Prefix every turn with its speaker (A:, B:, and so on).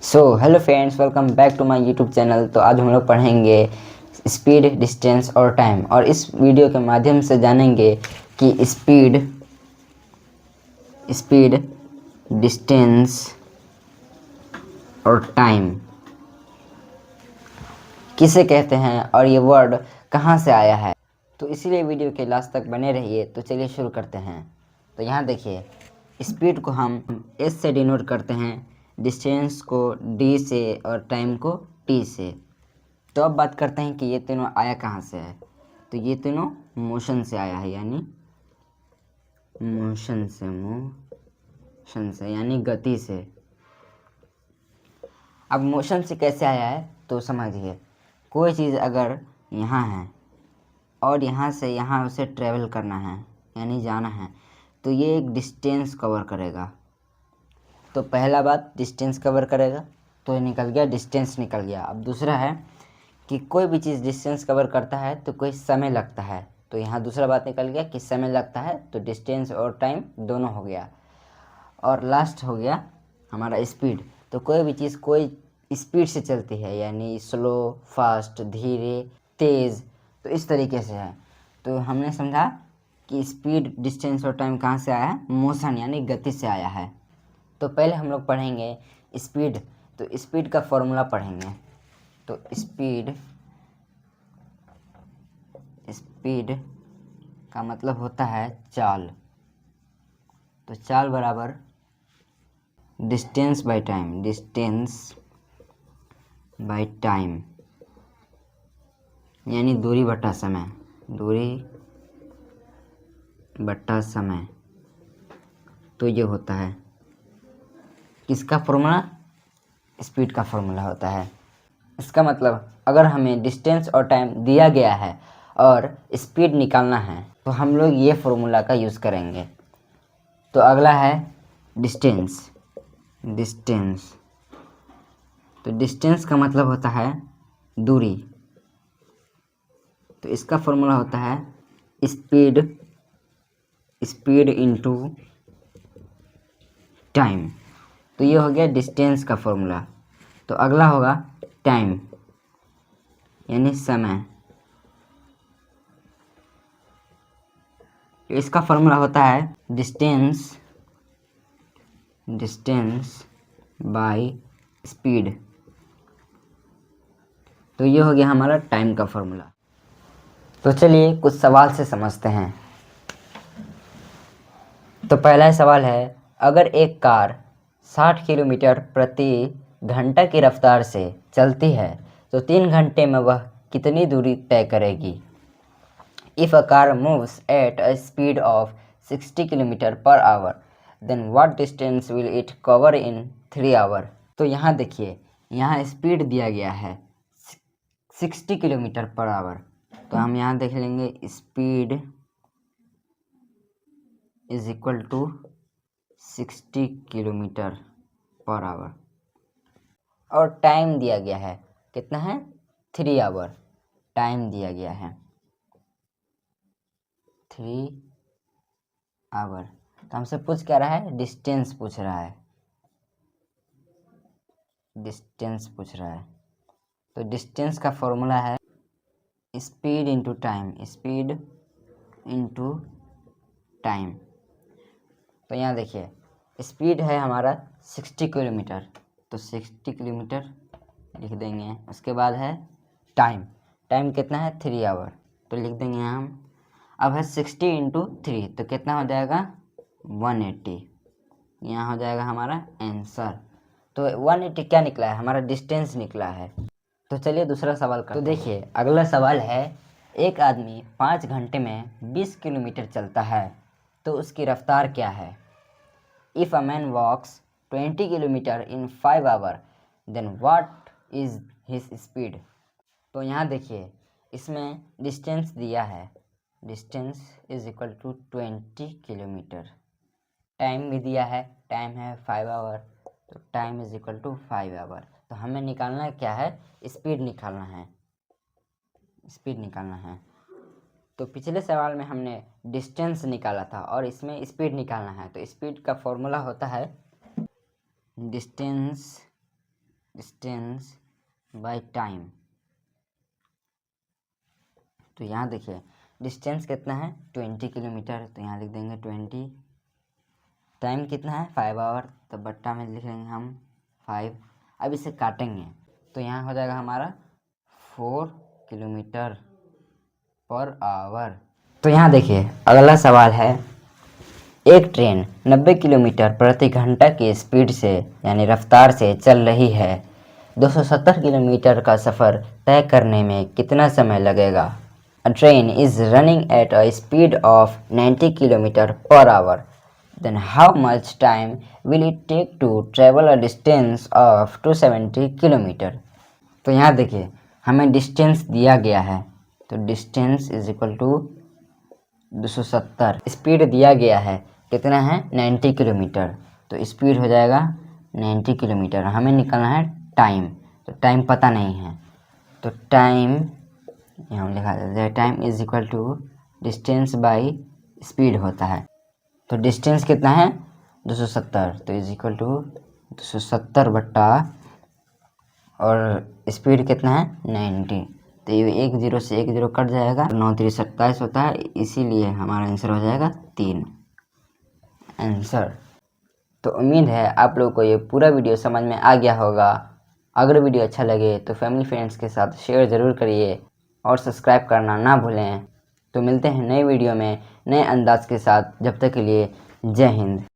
A: So hello friends, welcome back to my YouTube channel. तो आज हम लोग पढ़ेंगे स्पीड, डिस्टेंस और टाइम, और इस वीडियो के माध्यम से जानेंगे कि स्पीड, डिस्टेंस और टाइम किसे कहते हैं और ये वर्ड कहाँ से आया है। तो इसीलिए वीडियो के लास्ट तक बने रहिए। तो चलिए शुरू करते हैं। तो यहाँ देखिए, स्पीड को हम एस से डिनोट करते हैं, डिस्टेंस को डी से और टाइम को टी से। तो अब बात करते हैं कि ये तीनों आया कहाँ से है। तो ये तीनों मोशन से आया है, यानी मोशन से यानी गति से। अब मोशन से कैसे आया है तो समझिए, कोई चीज़ अगर यहाँ है और यहाँ से यहाँ उसे ट्रेवल करना है यानी जाना है, तो ये एक डिस्टेंस कवर करेगा। तो पहला बात डिस्टेंस कवर करेगा, तो ये निकल गया, डिस्टेंस निकल गया। अब दूसरा है कि कोई भी चीज़ डिस्टेंस कवर करता है तो कोई समय लगता है, तो यहाँ दूसरा बात निकल गया कि समय लगता है, तो डिस्टेंस और टाइम दोनों हो गया। और लास्ट हो गया हमारा स्पीड। तो कोई भी चीज़ कोई स्पीड से चलती है, यानी स्लो, फास्ट, धीरे, तेज़, तो इस तरीके से है। तो हमने समझा कि स्पीड, डिस्टेंस और टाइम कहाँ से आया है, मोशन यानी गति से आया है। तो पहले हम लोग पढ़ेंगे स्पीड। तो स्पीड का फॉर्मूला पढ़ेंगे। तो स्पीड का मतलब होता है चाल। तो चाल बराबर डिस्टेंस बाय टाइम, यानी दूरी बटा समय। तो ये होता है किसका फॉर्मूला, स्पीड का फॉर्मूला होता है। इसका मतलब अगर हमें डिस्टेंस और टाइम दिया गया है और स्पीड निकालना है, तो हम लोग ये फॉर्मूला का यूज़ करेंगे। तो अगला है डिस्टेंस। तो डिस्टेंस का मतलब होता है दूरी। तो इसका फॉर्मूला होता है स्पीड इनटू टाइम। तो ये हो गया डिस्टेंस का फॉर्मूला। तो अगला होगा टाइम, यानी समय। इसका फॉर्मूला होता है डिस्टेंस बाय स्पीड। तो ये हो गया हमारा टाइम का फॉर्मूला। तो चलिए कुछ सवाल से समझते हैं। तो पहला सवाल है, अगर एक कार 60 किलोमीटर प्रति घंटा की रफ्तार से चलती है तो 3 घंटे में वह कितनी दूरी तय करेगी। If a car moves at a speed of 60 km per hour, then what distance will it cover in 3 hours? तो यहाँ देखिए, यहाँ स्पीड दिया गया है 60 किलोमीटर पर आवर। तो हम यहाँ देख लेंगे speed is equal to 60 kilometre per hour, और टाइम दिया गया है कितना है, 3 आवर टाइम दिया गया है, 3 आवर। तो हमसे पूछ क्या रहा है, डिस्टेंस पूछ रहा है, तो डिस्टेंस का फॉर्मूला है स्पीड इंटू टाइम। तो यहाँ देखिए स्पीड है हमारा 60 किलोमीटर, तो 60 किलोमीटर लिख देंगे। उसके बाद है टाइम कितना है, 3 आवर, तो लिख देंगे हम। अब है 60 इंटू 3, तो कितना हो जाएगा 180। यहाँ हो जाएगा हमारा आंसर। तो 180 क्या निकला है, हमारा डिस्टेंस निकला है। तो चलिए दूसरा सवाल करते हैं। तो देखिए अगला सवाल है, एक आदमी 5 घंटे में 20 किलोमीटर चलता है तो उसकी रफ्तार क्या है। If a man walks 20 kilometre in 5 hour, then what is his speed. तो यहाँ देखिए इसमें डिस्टेंस दिया है, distance is equal to 20 kilometre, time भी दिया है, टाइम है 5 आवर, तो time is equal to 5 hour. तो हमें निकालना क्या है, स्पीड निकालना है। तो पिछले सवाल में हमने डिस्टेंस निकाला था और इसमें स्पीड निकालना है। तो स्पीड का फॉर्मूला होता है डिस्टेंस डिस्टेंस बाय टाइम। तो यहाँ देखिए डिस्टेंस कितना है 20 किलोमीटर, तो यहाँ लिख देंगे 20। टाइम कितना है 5 आवर, तो बट्टा में लिख लेंगे हम 5। अब इसे काटेंगे तो यहाँ हो जाएगा हमारा 4 किलोमीटर पर आवर। तो यहाँ देखिए अगला सवाल है, एक ट्रेन 90 किलोमीटर प्रति घंटा की स्पीड से यानी रफ्तार से चल रही है, 270 किलोमीटर का सफ़र तय करने में कितना समय लगेगा? A train is running at a speed of 90 km per hour. Then how much time will it take to travel a distance of 270 km? तो यहाँ देखिए हमें डिस्टेंस दिया गया है, तो distance is equal to 270, speed दिया गया है कितना है 90 किलोमीटर, तो स्पीड हो जाएगा 90 किलोमीटर। हमें निकालना है टाइम, तो टाइम पता नहीं है, तो टाइम यहाँ लिखा जाता है time is equal to distance by speed होता है। तो डिस्टेंस कितना है 270, तो इज इक्वल टू 270 बट्टा और स्पीड कितना है 90, तो ये एक जीरो से एक जीरो कट जाएगा, 9 3 27 होता है, इसीलिए हमारा आंसर हो जाएगा 3 आंसर। तो उम्मीद है आप लोगों को ये पूरा वीडियो समझ में आ गया होगा। अगर वीडियो अच्छा लगे तो फैमिली फ्रेंड्स के साथ शेयर ज़रूर करिए और सब्सक्राइब करना ना भूलें। तो मिलते हैं नए वीडियो में नए अंदाज के साथ, जब तक के लिए जय हिंद।